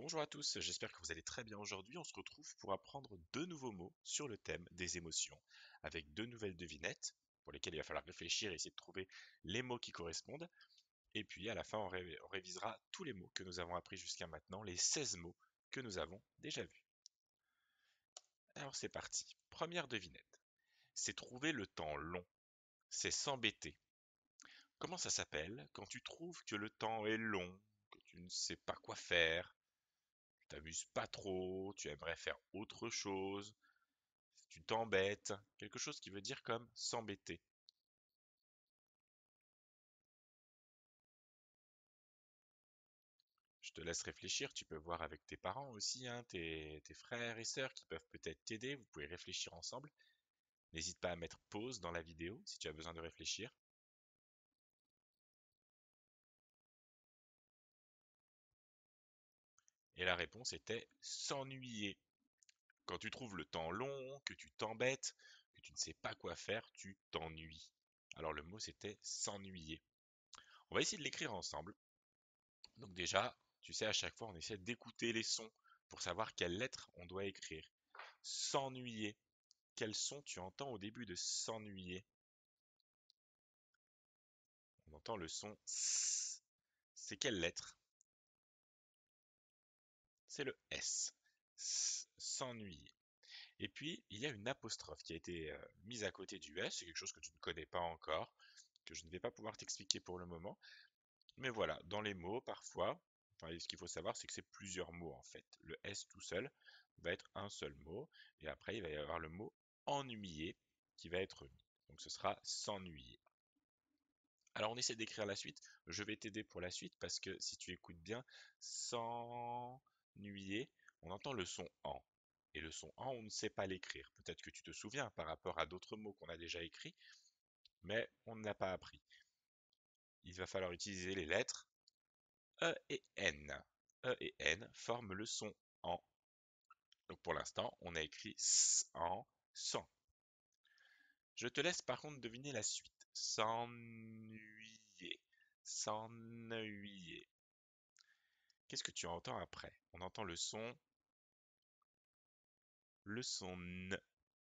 Bonjour à tous, j'espère que vous allez très bien aujourd'hui. On se retrouve pour apprendre deux nouveaux mots sur le thème des émotions, avec deux nouvelles devinettes pour lesquelles il va falloir réfléchir et essayer de trouver les mots qui correspondent. Et puis à la fin, on révisera tous les mots que nous avons appris jusqu'à maintenant, les 16 mots que nous avons déjà vus. Alors c'est parti. Première devinette. C'est trouver le temps long. C'est s'embêter. Comment ça s'appelle quand tu trouves que le temps est long, que tu ne sais pas quoi faire? T'amuses pas trop, tu aimerais faire autre chose, tu t'embêtes, quelque chose qui veut dire comme s'embêter. Je te laisse réfléchir, tu peux voir avec tes parents aussi, hein, tes frères et sœurs qui peuvent peut-être t'aider, vous pouvez réfléchir ensemble. N'hésite pas à mettre pause dans la vidéo si tu as besoin de réfléchir. Et la réponse était s'ennuyer. Quand tu trouves le temps long, que tu t'embêtes, que tu ne sais pas quoi faire, tu t'ennuies. Alors le mot c'était s'ennuyer. On va essayer de l'écrire ensemble. Donc déjà, tu sais, à chaque fois, on essaie d'écouter les sons pour savoir quelle lettre on doit écrire. S'ennuyer. Quel son tu entends au début de s'ennuyer? On entend le son S. C'est quelle lettre? C'est le S. S'ennuyer. Et puis, il y a une apostrophe qui a été mise à côté du S. C'est quelque chose que tu ne connais pas encore, que je ne vais pas pouvoir t'expliquer pour le moment. Mais voilà, dans les mots, parfois, enfin, ce qu'il faut savoir, c'est que c'est plusieurs mots en fait. Le S tout seul va être un seul mot, et après il va y avoir le mot ennuyer qui va être mis. Donc ce sera s'ennuyer. Alors on essaie d'écrire la suite. Je vais t'aider pour la suite parce que si tu écoutes bien, s'ennuyer, on entend le son en. Et le son en, on ne sait pas l'écrire. Peut-être que tu te souviens par rapport à d'autres mots qu'on a déjà écrits, mais on n'a pas appris. Il va falloir utiliser les lettres E et N. E et N forment le son en. Donc pour l'instant, on a écrit S en sang. Je te laisse par contre deviner la suite. S'ennuyer. S'ennuyer. Qu'est-ce que tu entends après? On entend le son N.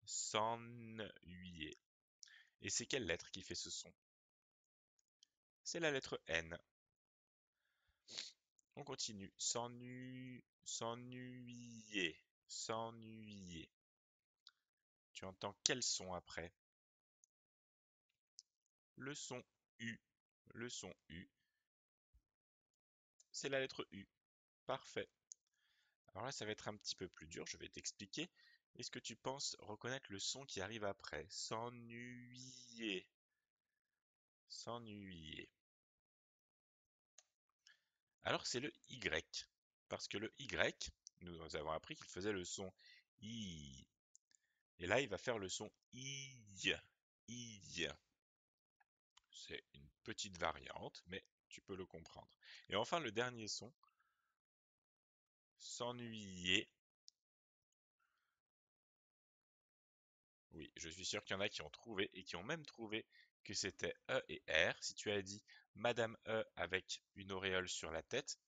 S'ennuyer. Et c'est quelle lettre qui fait ce son? C'est la lettre N. On continue. S'ennuyer. S'ennuyer. Tu entends quel son après? Le son U. Le son U, c'est la lettre U. Parfait. Alors là, ça va être un petit peu plus dur, je vais t'expliquer. Est-ce que tu penses reconnaître le son qui arrive après? S'ennuyer. S'ennuyer. Alors c'est le Y. Parce que le Y, nous avons appris qu'il faisait le son I. Et là, il va faire le son I. I. C'est une petite variante, mais tu peux le comprendre. Et enfin, le dernier son, s'ennuyer. Oui, je suis sûr qu'il y en a qui ont trouvé et qui ont même trouvé que c'était E et R. Si tu as dit Madame E avec une auréole sur la tête,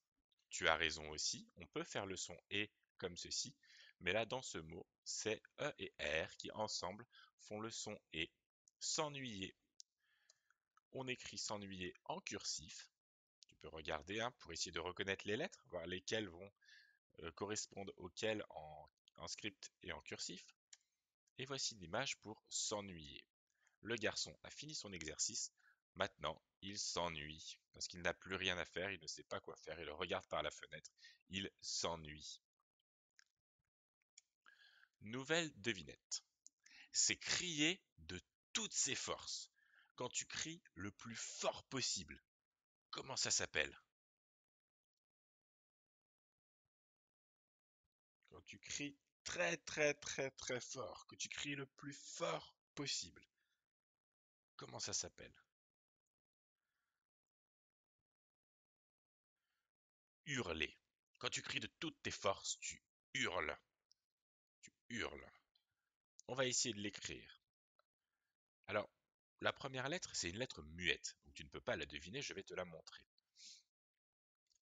tu as raison aussi. On peut faire le son E comme ceci. Mais là, dans ce mot, c'est E et R qui ensemble font le son E. S'ennuyer. On écrit s'ennuyer en cursif. Tu peux regarder hein, pour essayer de reconnaître les lettres, voir lesquelles vont correspondre auxquelles en script et en cursif. Et voici l'image pour s'ennuyer. Le garçon a fini son exercice, maintenant il s'ennuie, parce qu'il n'a plus rien à faire, il ne sait pas quoi faire, il regarde par la fenêtre, il s'ennuie. Nouvelle devinette. C'est crier de toutes ses forces. Quand tu cries le plus fort possible. Comment ça s'appelle? Quand tu cries très très très très fort, que tu cries le plus fort possible. Comment ça s'appelle? Hurler. Quand tu cries de toutes tes forces, tu hurles. Tu hurles. On va essayer de l'écrire. Alors, la première lettre, c'est une lettre muette, donc tu ne peux pas la deviner, je vais te la montrer.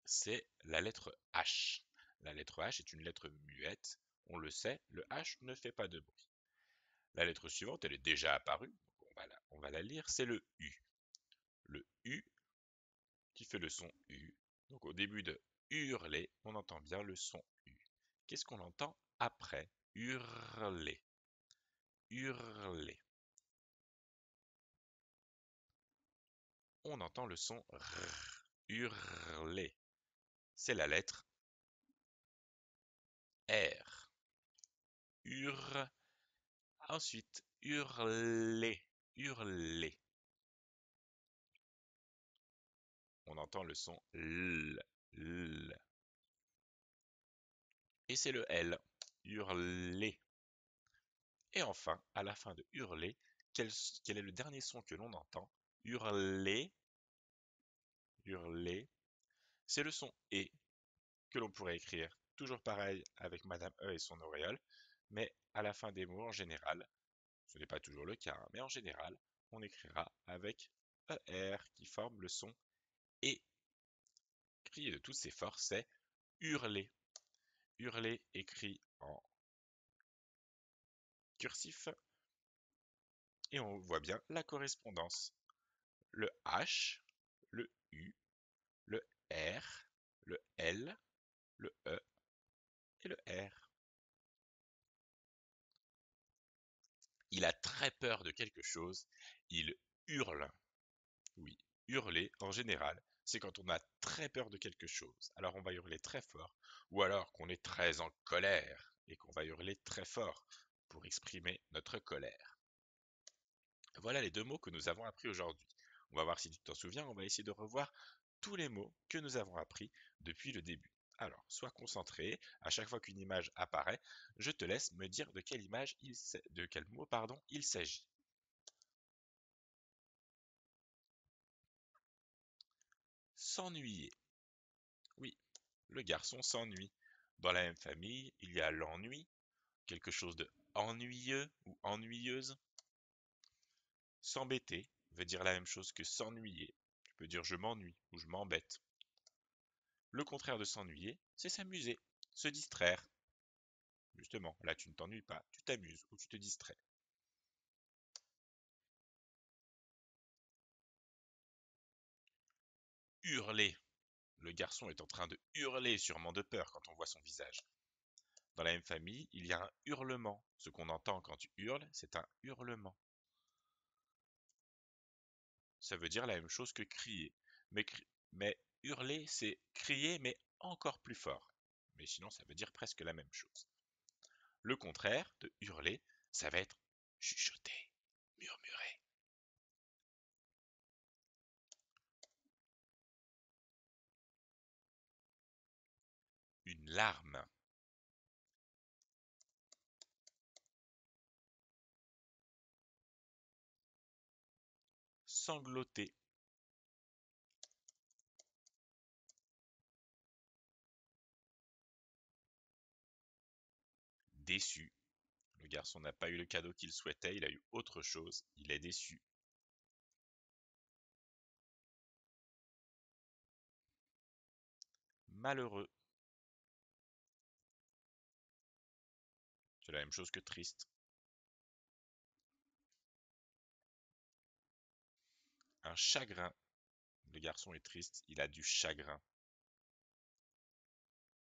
C'est la lettre H. La lettre H est une lettre muette. On le sait, le H ne fait pas de bruit. La lettre suivante, elle est déjà apparue. On va la lire, c'est le U. Le U qui fait le son U. Donc au début de hurler, on entend bien le son U. Qu'est-ce qu'on entend après hurler? Hurler. On entend le son R. Hurler. C'est la lettre R. Hur. Ensuite, hurler. Hurler. On entend le son L. L. Et c'est le L. Hurler. Et enfin, à la fin de hurler, quel est le dernier son que l'on entend? Hurler. Hurler. C'est le son E que l'on pourrait écrire toujours pareil avec Madame E et son auréole, mais à la fin des mots en général, ce n'est pas toujours le cas, hein, mais en général, on écrira avec ER qui forme le son E. Crier de toutes ses forces, c'est hurler. Hurler écrit en cursif et on voit bien la correspondance. Le H, le U, le R, le L, le E et le R. Il a très peur de quelque chose, il hurle. Oui, hurler, en général, c'est quand on a très peur de quelque chose. Alors on va hurler très fort, ou alors qu'on est très en colère et qu'on va hurler très fort pour exprimer notre colère. Voilà les deux mots que nous avons appris aujourd'hui. On va voir si tu t'en souviens, on va essayer de revoir tous les mots que nous avons appris depuis le début. Alors, sois concentré, à chaque fois qu'une image apparaît, je te laisse me dire de quel mot il s'agit. S'ennuyer. Oui, le garçon s'ennuie. Dans la même famille, il y a l'ennui, quelque chose de ennuyeux ou ennuyeuse. S'embêter veut dire la même chose que s'ennuyer. Tu peux dire je m'ennuie ou je m'embête. Le contraire de s'ennuyer, c'est s'amuser, se distraire. Justement, là tu ne t'ennuies pas, tu t'amuses ou tu te distrais. Hurler. Le garçon est en train de hurler sûrement de peur quand on voit son visage. Dans la même famille, il y a un hurlement. Ce qu'on entend quand tu hurles, c'est un hurlement. Ça veut dire la même chose que crier. Mais hurler, c'est crier, mais encore plus fort. Mais sinon, ça veut dire presque la même chose. Le contraire de hurler, ça va être chuchoter, murmurer. Une larme. Sangloter. Déçu. Le garçon n'a pas eu le cadeau qu'il souhaitait, il a eu autre chose, il est déçu. Malheureux. C'est la même chose que triste. Un chagrin. Le garçon est triste, il a du chagrin.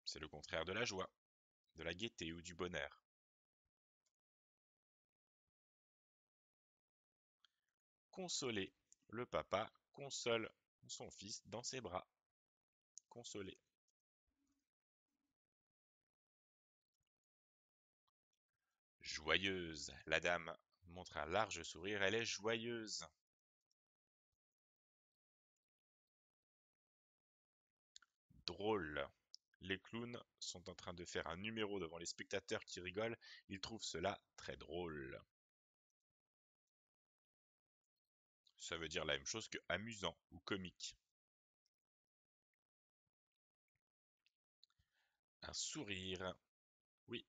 C'est le contraire de la joie, de la gaieté ou du bonheur. Consoler. Le papa console son fils dans ses bras. Consoler. Joyeuse. La dame montre un large sourire, elle est joyeuse. Drôle. Les clowns sont en train de faire un numéro devant les spectateurs qui rigolent, ils trouvent cela très drôle. Ça veut dire la même chose que amusant ou comique. Un sourire. Oui,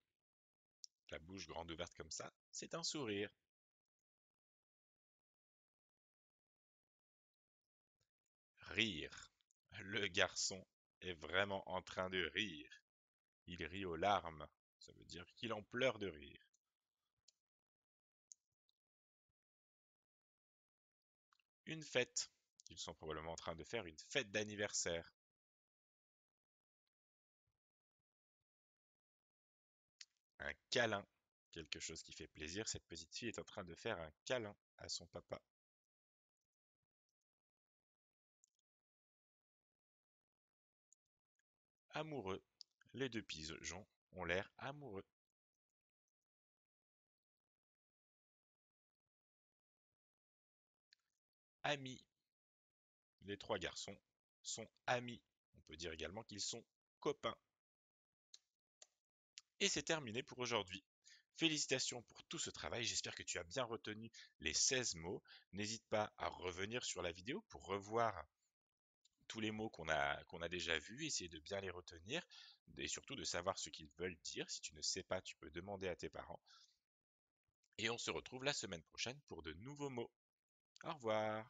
la bouche grande ouverte comme ça, c'est un sourire. Rire. Le garçon est vraiment en train de rire. Il rit aux larmes. Ça veut dire qu'il en pleure de rire. Une fête. Ils sont probablement en train de faire une fête d'anniversaire. Un câlin. Quelque chose qui fait plaisir. Cette petite fille est en train de faire un câlin à son papa. Amoureux. Les deux pigeons ont l'air amoureux. Amis. Les trois garçons sont amis. On peut dire également qu'ils sont copains. Et c'est terminé pour aujourd'hui. Félicitations pour tout ce travail, j'espère que tu as bien retenu les 16 mots. N'hésite pas à revenir sur la vidéo pour revoir tous les mots qu'on a déjà vus, essayer de bien les retenir et surtout de savoir ce qu'ils veulent dire. Si tu ne sais pas, tu peux demander à tes parents. Et on se retrouve la semaine prochaine pour de nouveaux mots. Au revoir.